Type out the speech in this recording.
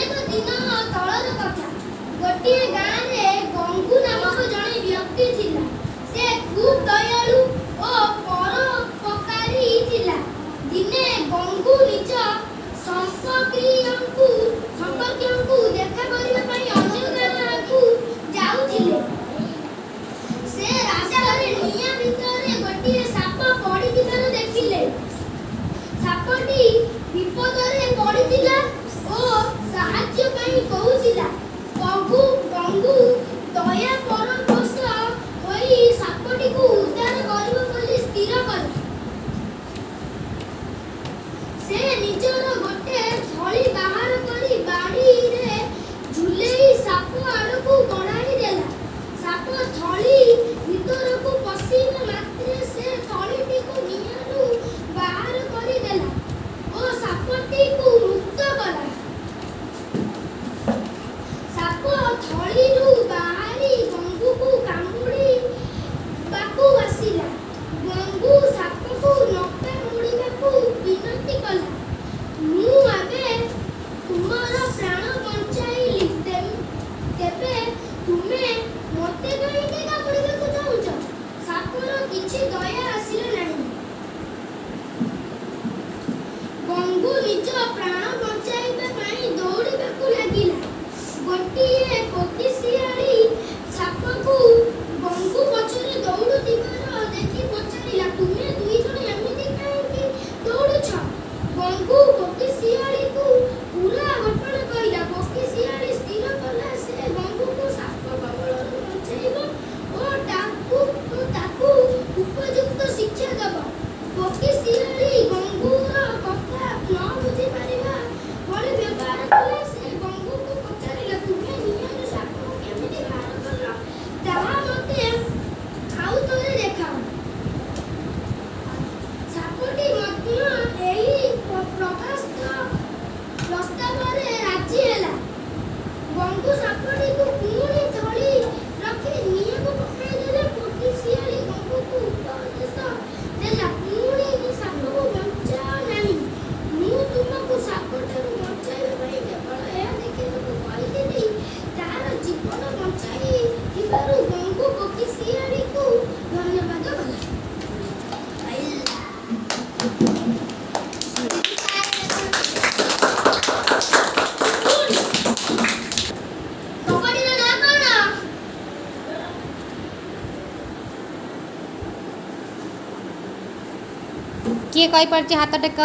ଅନେକ ଦିନ ତଳର କଥା। ଗୋଟିଏ ଗାଁରେ ଗଙ୍ଗୁ ନାମକ ଜଣେ ବ୍ୟକ୍ତି ଥିଲା। ସେ ଖୁବ୍ ଦୟାଳୁ ଓ ପରୋପକାରୀ ଥିଲା। ଦିନେ ଗଙ୍ଗୁ ନିଜ ସମ୍ପର୍କୀୟଙ୍କୁ ଦେଖା କରିବା ପାଇଁ ଅନ୍ୟ ଗାଁକୁ ଯାଉଥିଲେ। ସେ ରାସ୍ତାରେ ନିଆଁ ଭିତରେ ଗୋଟିଏ ସାପ ପଡ଼ିଥିବାର ଦେଖିଲେ। ସାପଟି ବିପଦରେ ପଡ଼ିଥିଲା ଓ ସାହାଯ୍ୟ ପାଇଁ କହୁଥିଲା। ଗଙ୍ଗୁ ଦୟା ପରବଶ ହୋଇ ସାପଟିକୁ ଉଦ୍ଧାର କରିବ ବୋଲି ସ୍ଥିର କଲା। ସେ ନିଜର ଗୋଟେ ଥଳି ବାହାର କରି ବାଡ଼ିରେ ଝୁଲେଇ ସାପ ଆଡ଼କୁ ବଢ଼ାଇ ଦେଲା। ସାପ ଥଳି ଭିତରକୁ ପଶିବା ମାତ୍ରେ ସେ ଥଳିଟିକୁ ନିଆଁରୁ ବାହାର କରିଦେଲା ଓ ସାପଟିକୁ ମୁକ୍ତ କଲା। ସାପ ଥଳିରୁ ବାହାରି ଗଙ୍ଗୁକୁ କାମୁଡ଼ିବାକୁ ଆସିଲା। ଗଙ୍ଗୁ ସାପକୁ ନ କାମୁଡ଼ିବାକୁ ବିନତି କଲା। ମୁଁ ଏବେ ତୁମର ପ୍ରାଣ ବଞ୍ଚାଇଲି, ତେବେ ତୁମେ ମୋତେ କାହିଁକି କାମୁଡ଼ିବାକୁ ଚାହୁଁଛ? ସାପର କିଛି ଦୟା ଆସିଲା ନାହିଁ। ଗଙ୍ଗୁ ନିଜ ପ୍ରାଣ ବଞ୍ଚାଇବା ପାଇଁ ଦୌଡ଼ିବାକୁ ଲାଗିଲା। ଗୋଟିଏ କୋକିଶିଆଳି ସାପକୁ ଗଙ୍ଗୁ ପଛରେ ଦୌଡ଼ୁଥିବାର ଦେଖି ପଚାରିଲା, ତୁମେ ଦୁଇଜଣ ଏମିତି କାହିଁକି ଦୌଡ଼ୁଛ? ଗଙ୍ଗୁ କୋକିଶିଆଳିକୁ ପୂରା ଘଟଣା କହିଲା। କୋକିଶିଆଳି ସ୍ଥିର କଲା ସେ ଗଙ୍ଗୁକୁ ସାପ କବଳରୁ ବଞ୍ଚାଇବ ଓ ତାକୁ ଉପଯୁକ୍ତ ଶିକ୍ଷା ଦେବ। କୋକିଶିଆଳି ଗଙ୍ଗୁର କଥା ନ ବୁଝିପାରିବା ଭଳି ବ୍ୟବହାର କଲା। ସେ ଗଙ୍ଗୁକୁ ପଚାରିଲା, ତୁମେ ନିଆଁରୁ ସାପକୁ କେମିତି ବାହାର କଲ, ତାହା ମୋତେ ଆଉ ଥରେ ଦେଖାଅ। ସାପଟି ମଧ୍ୟ ଏହି ପ୍ରସ୍ତାବରେ ରାଜି ହେଲା। ଗଙ୍ଗୁ ସାପଟିକୁ ପୁଣି ଥଳି ରଖି ନିଆଁକୁ ପକାଇଦେଲା। କୋକିଶିଆଳି ଗଙ୍ଗୁକୁ ଉପଦେଶ ଦେଲା, ପୁଣି ସାପକୁ ବଞ୍ଚାଅ ନାହିଁ। ମୁଁ ତୁମକୁ ସାପଠାରୁ ବଞ୍ଚାଇବା ପାଇଁ କେବଳ ଏହା ଦେଖିବାକୁ କହିଥିଲି। ତାର ଜୀବନ ବଞ୍ଚାଇଥିବାରୁ ଗଙ୍ଗୁ କୋକିଶିଆଳିକୁ ଧନ୍ୟବାଦ କଲା। କବାଡ଼ିର ନାଁ କ'ଣ? କିଏ କହିପାରୁଛି ହାତ ଟେକ।